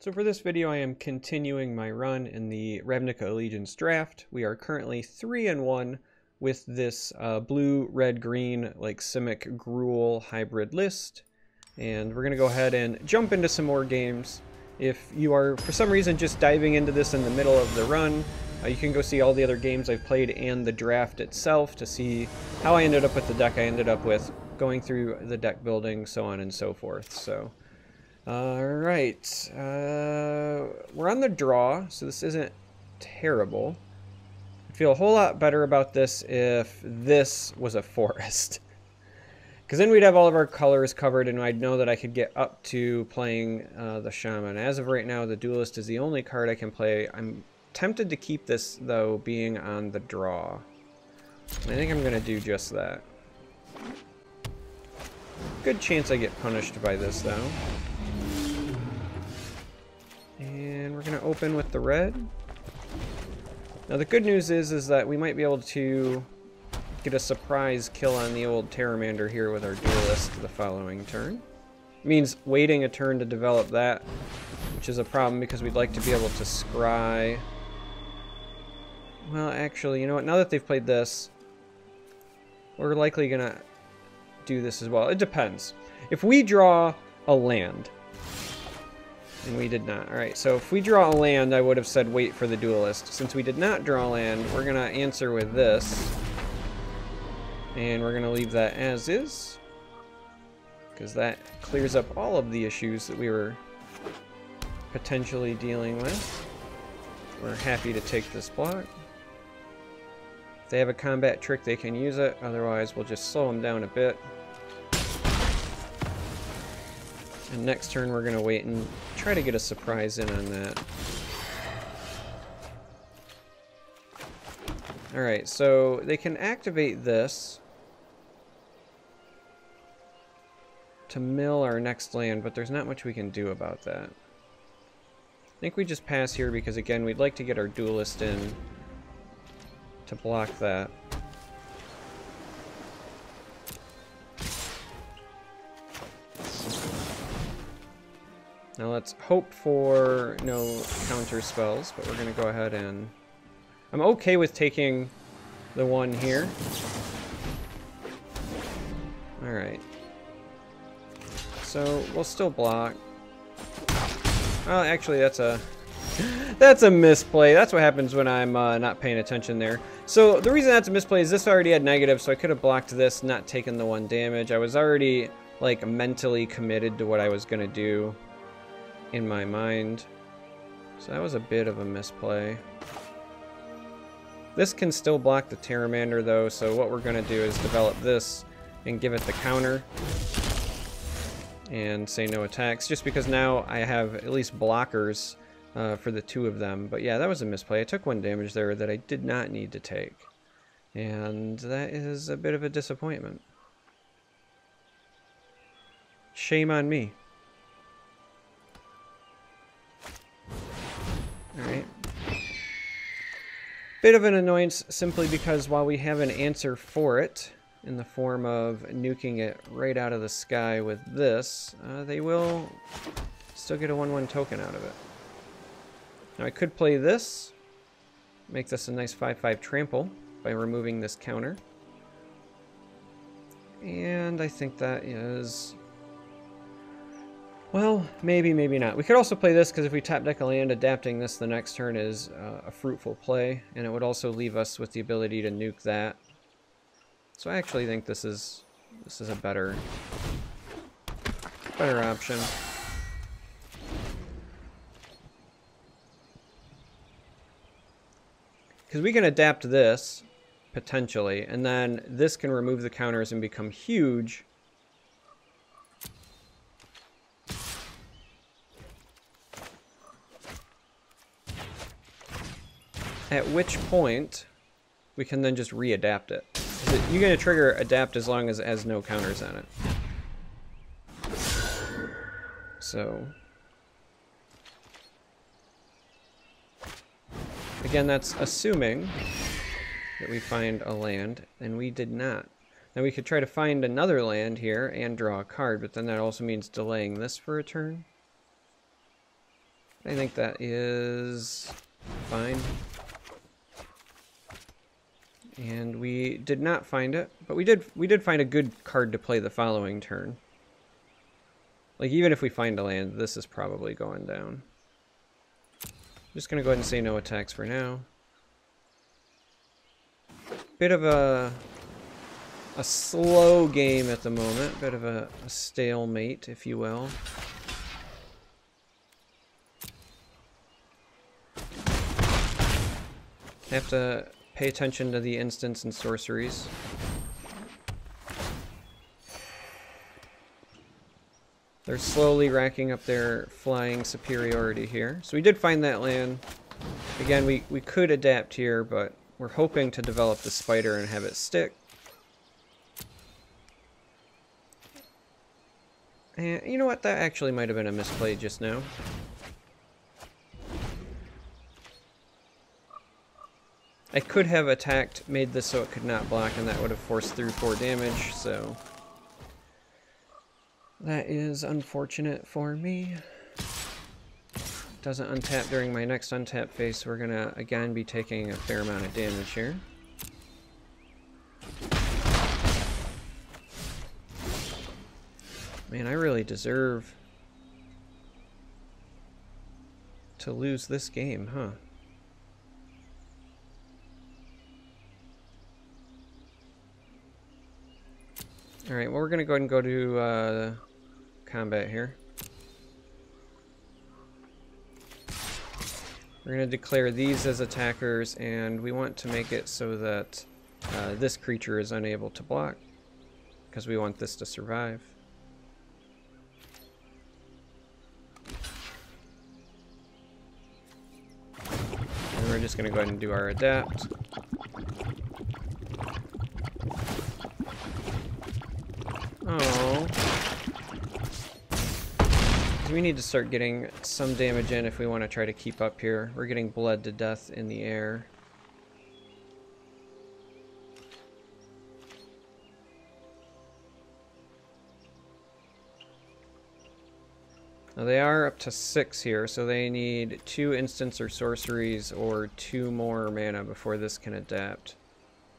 So for this video I am continuing my run in the Ravnica Allegiance draft. We are currently 3-1 with this blue, red, green like Simic Gruul hybrid list. And we're going to go ahead and jump into some more games. If you are for some reason just diving into this in the middle of the run, you can go see all the other games I've played and the draft itself to see how I ended up with the deck I ended up with, going through the deck building, so on and so forth. So alright, we're on the draw, so this isn't terrible. I'd feel a whole lot better about this if this was a forest. Because then we'd have all of our colors covered and I'd know that I could get up to playing the Shaman. As of right now, the Duelist is the only card I can play. I'm tempted to keep this, though, being on the draw. I think I'm going to do just that. Good chance I get punished by this, though. And we're going to open with the red. Now the good news is that we might be able to get a surprise kill on the old Pteramander here with our Duelist the following turn. It means waiting a turn to develop that, which is a problem because we'd like to be able to scry. Well, actually, you know what? Now that they've played this, we're likely going to do this as well. It depends. If we draw a land, and we did not. Alright, so if we draw a land, I would have said wait for the Duelist. Since we did not draw a land, we're going to answer with this. And we're going to leave that as is. Because that clears up all of the issues that we were potentially dealing with. We're happy to take this block. If they have a combat trick, they can use it. Otherwise, we'll just slow them down a bit. And next turn we're going to wait and try to get a surprise in on that. Alright, so they can activate this to mill our next land, but there's not much we can do about that. I think we just pass here because, again, we'd like to get our Duelist in to block that. Now let's hope for no counter spells, but we're going to go ahead and... I'm okay with taking the one here. Alright. So we'll still block. Well, actually that's a... that's a misplay. That's what happens when I'm not paying attention there. So the reason that's a misplay is this already had negative, so I could have blocked this, not taken the one damage. I was already, like, mentally committed to what I was going to do in my mind. So that was a bit of a misplay. This can still block the Pteramander though, so what we're going to do is develop this and give it the counter and say no attacks, just because now I have at least blockers for the two of them. But yeah, that was a misplay. I took one damage there that I did not need to take, and that is a bit of a disappointment. Shame on me. Alright. Bit of an annoyance simply because while we have an answer for it in the form of nuking it right out of the sky with this, they will still get a 1/1 token out of it. Now I could play this, make this a nice 5/5 trample by removing this counter. And I think that is... well, maybe, maybe not. We could also play this because if we tap deck a land, adapting this the next turn is a fruitful play, and it would also leave us with the ability to nuke that. So I actually think this is a better option. Because we can adapt this potentially, and then this can remove the counters and become huge. At which point, we can then just re-adapt it. You're going to trigger adapt as long as it has no counters on it. So, again, that's assuming that we find a land, and we did not. Now we could try to find another land here and draw a card, but then that also means delaying this for a turn. I think that is fine. And we did not find it, but we did find a good card to play the following turn. Like, even if we find a land, this is probably going down. I'm just gonna go ahead and say no attacks for now. Bit of a slow game at the moment, bit of a stalemate, if you will. Have to pay attention to the instants and sorceries. They're slowly racking up their flying superiority here. So we did find that land. Again, we could adapt here, but we're hoping to develop the spider and have it stick. And you know what? That actually might have been a misplay just now. I could have attacked, made this so it could not block, and that would have forced through 4 damage, so that is unfortunate for me. Doesn't untap during my next untap phase, so we're gonna again be taking a fair amount of damage here. Man, I really deserve to lose this game, huh? Alright, well, we're going to go ahead and go to combat here. We're going to declare these as attackers, and we want to make it so that this creature is unable to block, because we want this to survive. And we're just going to go ahead and do our adapt. Oh. We need to start getting some damage in if we want to try to keep up here. We're getting bled to death in the air. Now they are up to 6 here, so they need 2 instants or sorceries or 2 more mana before this can adapt,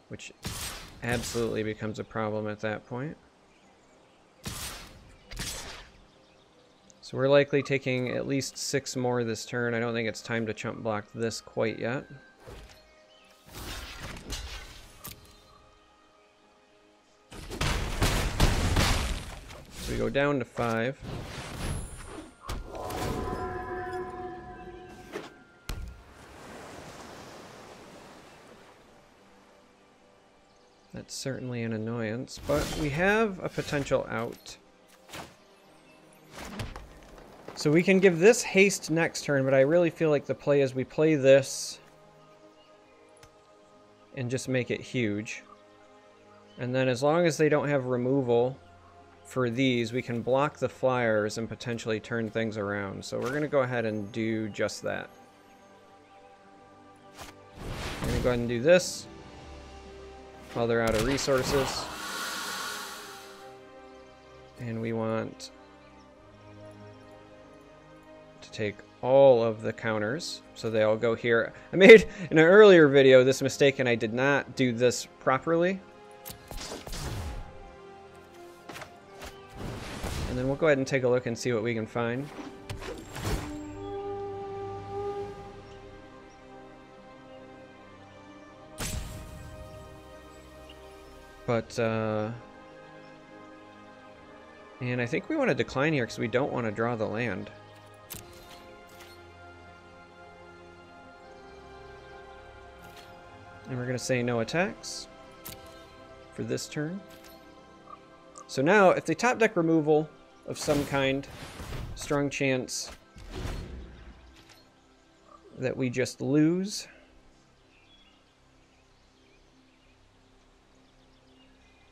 which absolutely becomes a problem at that point. So we're likely taking at least 6 more this turn. I don't think it's time to chump block this quite yet. So we go down to 5. That's certainly an annoyance, but we have a potential out. So we can give this haste next turn, but I really feel like the play is we play this and just make it huge. And then as long as they don't have removal for these, we can block the flyers and potentially turn things around. So we're going to go ahead and do just that. We're going to go ahead and do this while they're out of resources. And we want to take all of the counters, so they all go here. I made in an earlier video this mistake and I did not do this properly. And then we'll go ahead and take a look and see what we can find. But, and I think we want to decline here because we don't want to draw the land. And we're going to say no attacks for this turn. So now, if they top deck removal of some kind, strong chance that we just lose.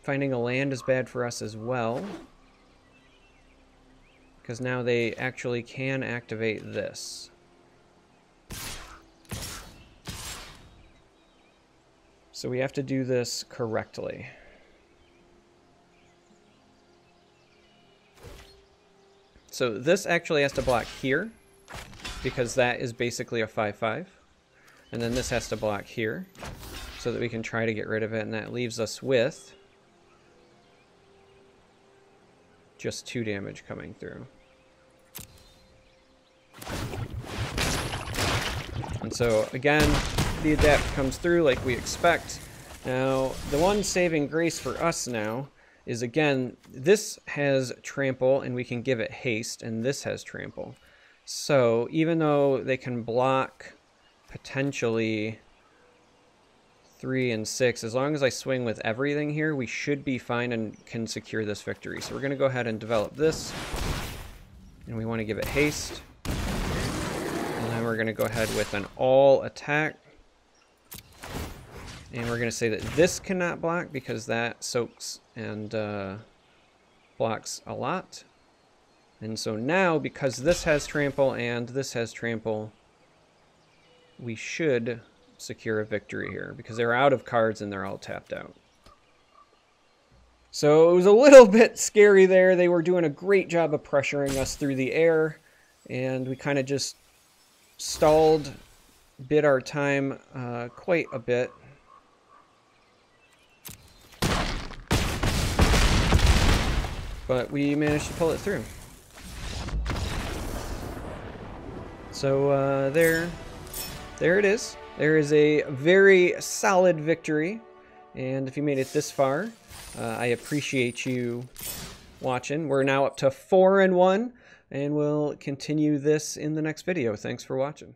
Finding a land is bad for us as well, because now they actually can activate this. So we have to do this correctly. So this actually has to block here. because that is basically a 5/5. And then this has to block here so that we can try to get rid of it, and that leaves us with just 2 damage coming through. And so again, the adapt comes through like we expect. Now, the one saving grace for us now is, again, this has trample and we can give it haste, and this has trample. So even though they can block potentially 3 and 6, as long as I swing with everything here, we should be fine and can secure this victory. So we're going to go ahead and develop this, and we want to give it haste. And then we're going to go ahead with an all attack. And we're going to say that this cannot block because that soaks and blocks a lot. And so now, because this has trample and this has trample, we should secure a victory here because they're out of cards and they're all tapped out. So it was a little bit scary there. They were doing a great job of pressuring us through the air, and we kind of just stalled, bid our time quite a bit. But we managed to pull it through. So there it is. There is a very solid victory. And if you made it this far, I appreciate you watching. We're now up to 4-1, and we'll continue this in the next video. Thanks for watching.